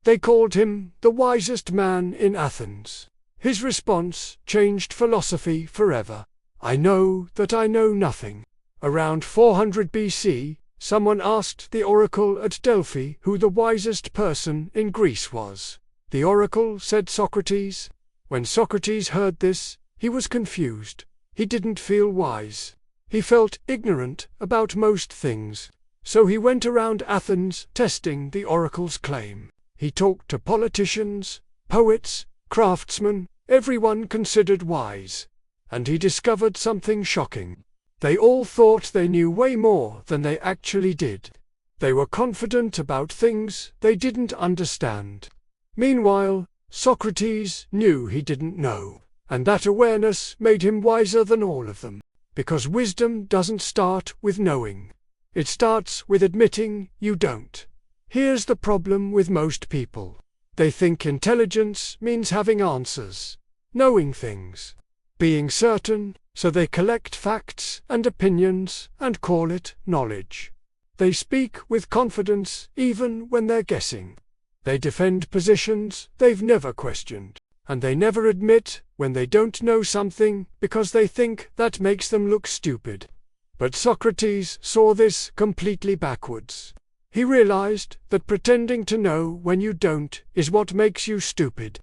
They called him the wisest man in Athens. His response changed philosophy forever. I know that I know nothing. Around 400 BC, someone asked the oracle at Delphi who the wisest person in Greece was. The oracle said Socrates. When Socrates heard this, he was confused. He didn't feel wise. He felt ignorant about most things. So he went around Athens testing the oracle's claim. He talked to politicians, poets, craftsmen, everyone considered wise. And he discovered something shocking. They all thought they knew way more than they actually did. They were confident about things they didn't understand. Meanwhile, Socrates knew he didn't know, and that awareness made him wiser than all of them. Because wisdom doesn't start with knowing. It starts with admitting you don't. Here's the problem with most people. They think intelligence means having answers, knowing things, being certain, so they collect facts and opinions and call it knowledge. They speak with confidence even when they're guessing. They defend positions they've never questioned, and they never admit when they don't know something because they think that makes them look stupid. But Socrates saw this completely backwards. He realized that pretending to know when you don't is what makes you stupid.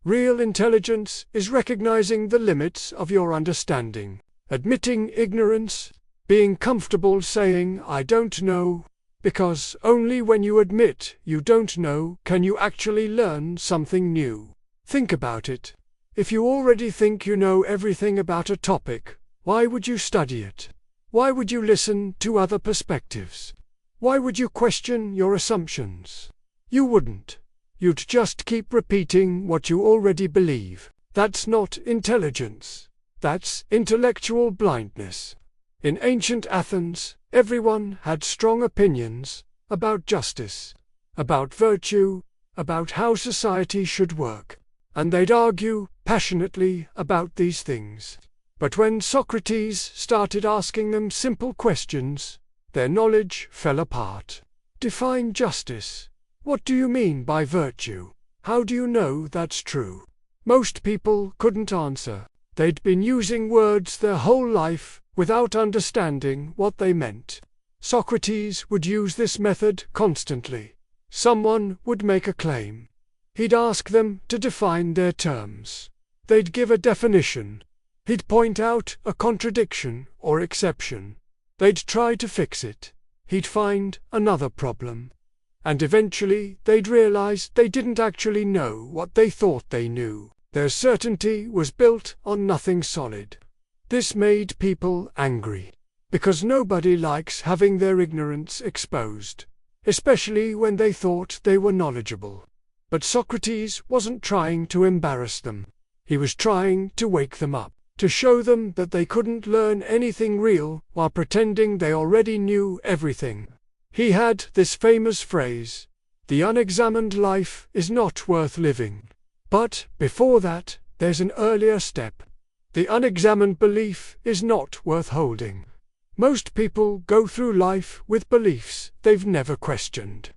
Real intelligence is recognizing the limits of your understanding, admitting ignorance, being comfortable saying I don't know, because only when you admit you don't know can you actually learn something new. Think about it. If you already think you know everything about a topic, why would you study it? Why would you listen to other perspectives? Why would you question your assumptions? You wouldn't. You'd just keep repeating what you already believe. That's not intelligence. That's intellectual blindness. In ancient Athens, everyone had strong opinions about justice, about virtue, about how society should work, and they'd argue passionately about these things. But when Socrates started asking them simple questions, their knowledge fell apart. Define justice. What do you mean by virtue? How do you know that's true? Most people couldn't answer. They'd been using words their whole life without understanding what they meant. Socrates would use this method constantly. Someone would make a claim. He'd ask them to define their terms. They'd give a definition. He'd point out a contradiction or exception. They'd try to fix it. He'd find another problem. And eventually they'd realize they didn't actually know what they thought they knew. Their certainty was built on nothing solid. This made people angry, because nobody likes having their ignorance exposed, especially when they thought they were knowledgeable. But Socrates wasn't trying to embarrass them. He was trying to wake them up, to show them that they couldn't learn anything real while pretending they already knew everything. He had this famous phrase, "The unexamined life is not worth living." But before that, there's an earlier step. The unexamined belief is not worth holding. Most people go through life with beliefs they've never questioned.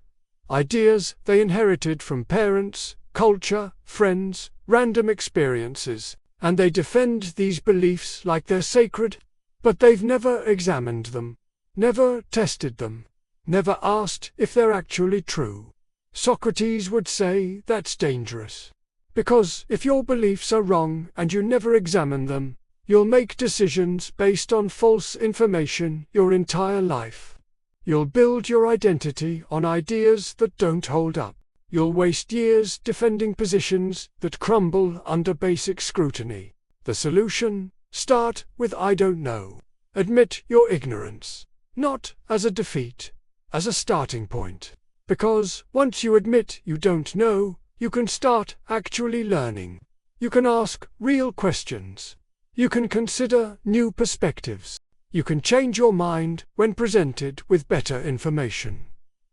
Ideas they inherited from parents, culture, friends, random experiences, and they defend these beliefs like they're sacred, but they've never examined them, never tested them, never asked if they're actually true. Socrates would say that's dangerous. Because if your beliefs are wrong and you never examine them, you'll make decisions based on false information your entire life. You'll build your identity on ideas that don't hold up. You'll waste years defending positions that crumble under basic scrutiny. The solution? Start with I don't know. Admit your ignorance. Not as a defeat, as a starting point. Because once you admit you don't know, you can start actually learning. You can ask real questions. You can consider new perspectives. You can change your mind when presented with better information.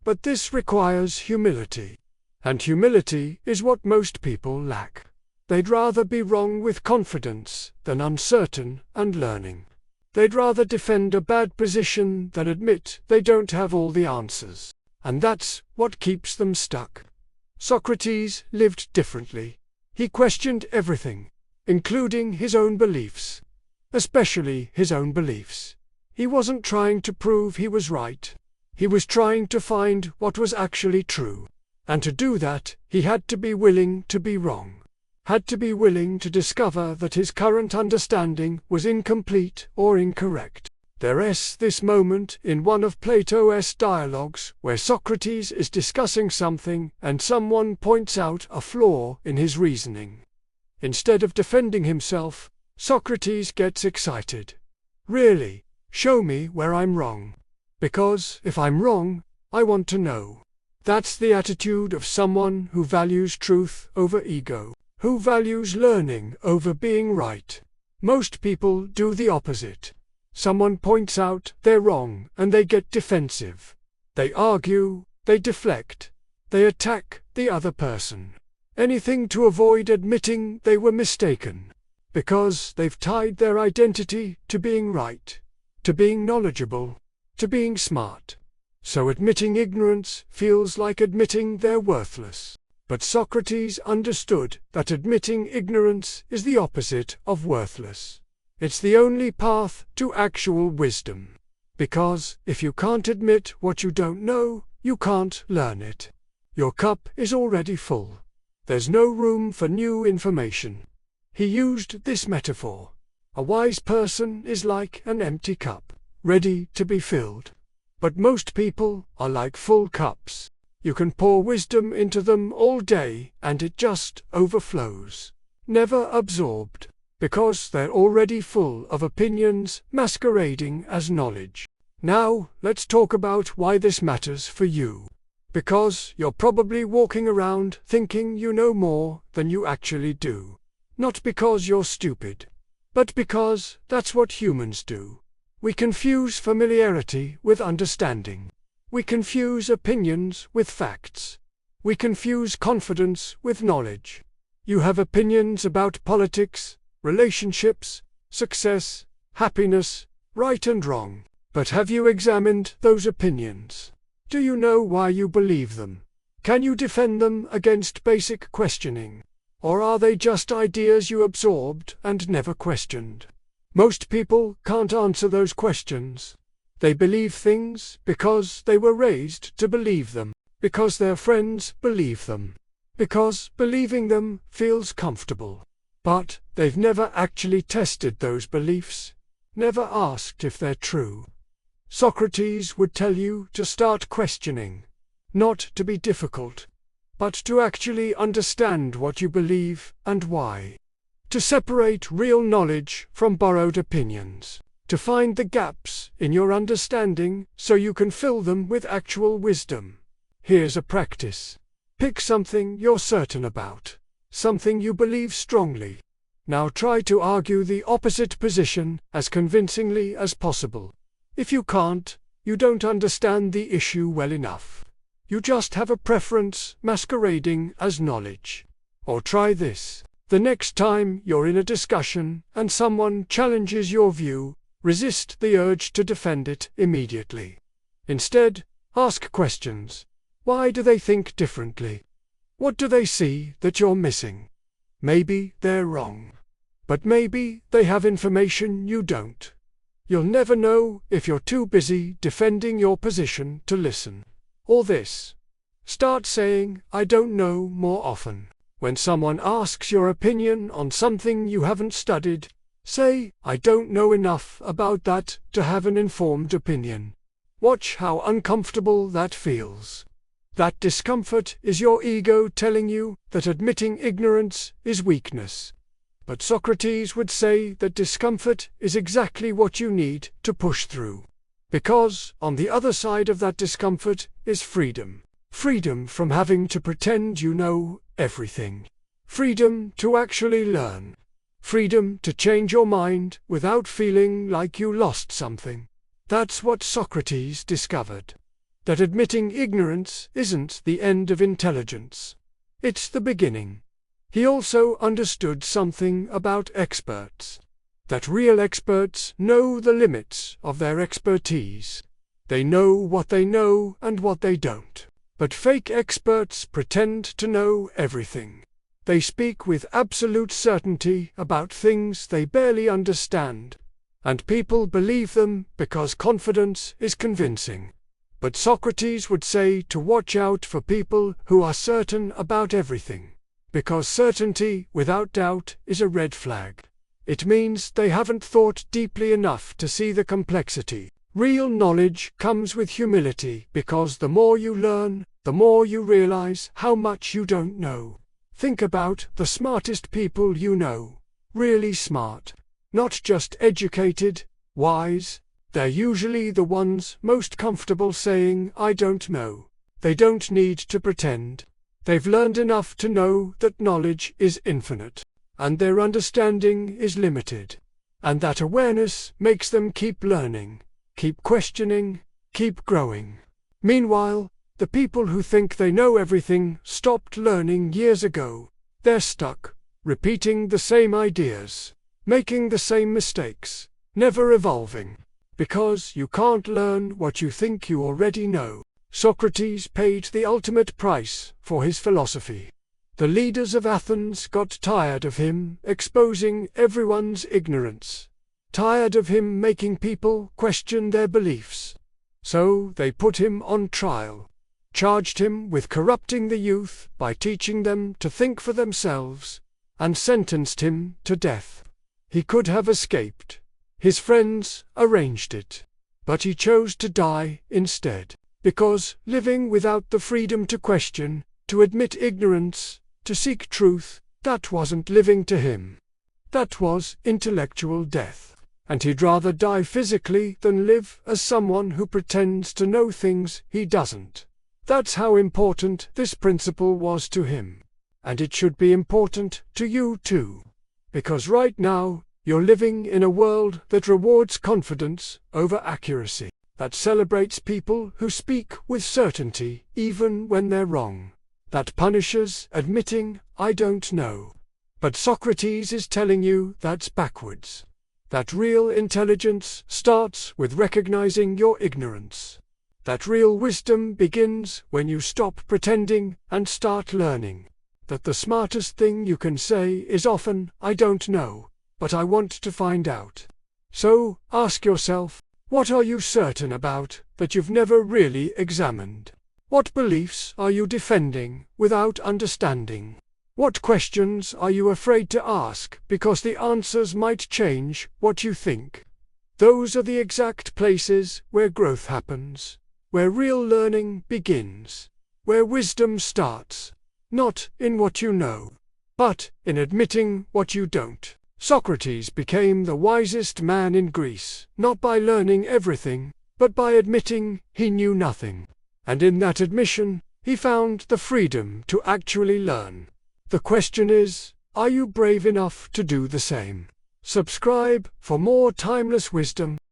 But this requires humility. And humility is what most people lack. They'd rather be wrong with confidence than uncertain and learning. They'd rather defend a bad position than admit they don't have all the answers. And that's what keeps them stuck. Socrates lived differently. He questioned everything, including his own beliefs. Especially his own beliefs. He wasn't trying to prove he was right. He was trying to find what was actually true. And to do that, he had to be willing to be wrong. Had to be willing to discover that his current understanding was incomplete or incorrect. There's this moment in one of Plato's dialogues where Socrates is discussing something and someone points out a flaw in his reasoning. Instead of defending himself, Socrates gets excited. Really, show me where I'm wrong. Because if I'm wrong, I want to know. That's the attitude of someone who values truth over ego, who values learning over being right. Most people do the opposite. Someone points out they're wrong and they get defensive. They argue, they deflect, they attack the other person. Anything to avoid admitting they were mistaken. Because they've tied their identity to being right, to being knowledgeable, to being smart. So admitting ignorance feels like admitting they're worthless. But Socrates understood that admitting ignorance is the opposite of worthless. It's the only path to actual wisdom. Because if you can't admit what you don't know, you can't learn it. Your cup is already full. There's no room for new information. He used this metaphor. A wise person is like an empty cup, ready to be filled. But most people are like full cups. You can pour wisdom into them all day and it just overflows. Never absorbed. Because they're already full of opinions masquerading as knowledge. Now, let's talk about why this matters for you. Because you're probably walking around thinking you know more than you actually do. Not because you're stupid, but because that's what humans do. We confuse familiarity with understanding. We confuse opinions with facts. We confuse confidence with knowledge. You have opinions about politics, relationships, success, happiness, right and wrong. But have you examined those opinions? Do you know why you believe them? Can you defend them against basic questioning? Or are they just ideas you absorbed and never questioned? Most people can't answer those questions. They believe things because they were raised to believe them, because their friends believe them, because believing them feels comfortable. But they've never actually tested those beliefs, never asked if they're true. Socrates would tell you to start questioning, not to be difficult, but to actually understand what you believe and why. To separate real knowledge from borrowed opinions. To find the gaps in your understanding so you can fill them with actual wisdom. Here's a practice. Pick something you're certain about. Something you believe strongly. Now try to argue the opposite position as convincingly as possible. If you can't, you don't understand the issue well enough. You just have a preference masquerading as knowledge. Or try this. The next time you're in a discussion and someone challenges your view, resist the urge to defend it immediately. Instead, ask questions. Why do they think differently? What do they see that you're missing? Maybe they're wrong. But maybe they have information you don't. You'll never know if you're too busy defending your position to listen. Or this. Start saying, "I don't know," more often. When someone asks your opinion on something you haven't studied, say, "I don't know enough about that to have an informed opinion." Watch how uncomfortable that feels. That discomfort is your ego telling you that admitting ignorance is weakness. But Socrates would say that discomfort is exactly what you need to push through. Because, on the other side of that discomfort is freedom. Freedom from having to pretend you know everything. Freedom to actually learn. Freedom to change your mind without feeling like you lost something. That's what Socrates discovered. That admitting ignorance isn't the end of intelligence. It's the beginning. He also understood something about experts. That real experts know the limits of their expertise. They know what they know and what they don't. But fake experts pretend to know everything. They speak with absolute certainty about things they barely understand, and people believe them because confidence is convincing. But Socrates would say to watch out for people who are certain about everything, because certainty without doubt is a red flag. It means they haven't thought deeply enough to see the complexity. Real knowledge comes with humility, because the more you learn, the more you realize how much you don't know. Think about the smartest people you know. Really smart. Not just educated, wise. They're usually the ones most comfortable saying, "I don't know." They don't need to pretend. They've learned enough to know that knowledge is infinite, and their understanding is limited. And that awareness makes them keep learning, keep questioning, keep growing. Meanwhile, the people who think they know everything stopped learning years ago. They're stuck, repeating the same ideas, making the same mistakes, never evolving. Because you can't learn what you think you already know. Socrates paid the ultimate price for his philosophy. The leaders of Athens got tired of him exposing everyone's ignorance, tired of him making people question their beliefs. So they put him on trial, charged him with corrupting the youth by teaching them to think for themselves, and sentenced him to death. He could have escaped. His friends arranged it, but he chose to die instead, because living without the freedom to question, to admit ignorance, to seek truth, that wasn't living to him. That was intellectual death, and he'd rather die physically than live as someone who pretends to know things he doesn't. That's how important this principle was to him, and it should be important to you too, because right now, you're living in a world that rewards confidence over accuracy, that celebrates people who speak with certainty even when they're wrong, that punishes admitting, "I don't know." But Socrates is telling you that's backwards. That real intelligence starts with recognizing your ignorance. That real wisdom begins when you stop pretending and start learning. That the smartest thing you can say is often, "I don't know, but I want to find out." So, ask yourself, what are you certain about that you've never really examined? What beliefs are you defending without understanding? What questions are you afraid to ask because the answers might change what you think? Those are the exact places where growth happens, where real learning begins, where wisdom starts, not in what you know, but in admitting what you don't. Socrates became the wisest man in Greece, not by learning everything, but by admitting he knew nothing. And in that admission, he found the freedom to actually learn. The question is, are you brave enough to do the same? Subscribe for more timeless wisdom.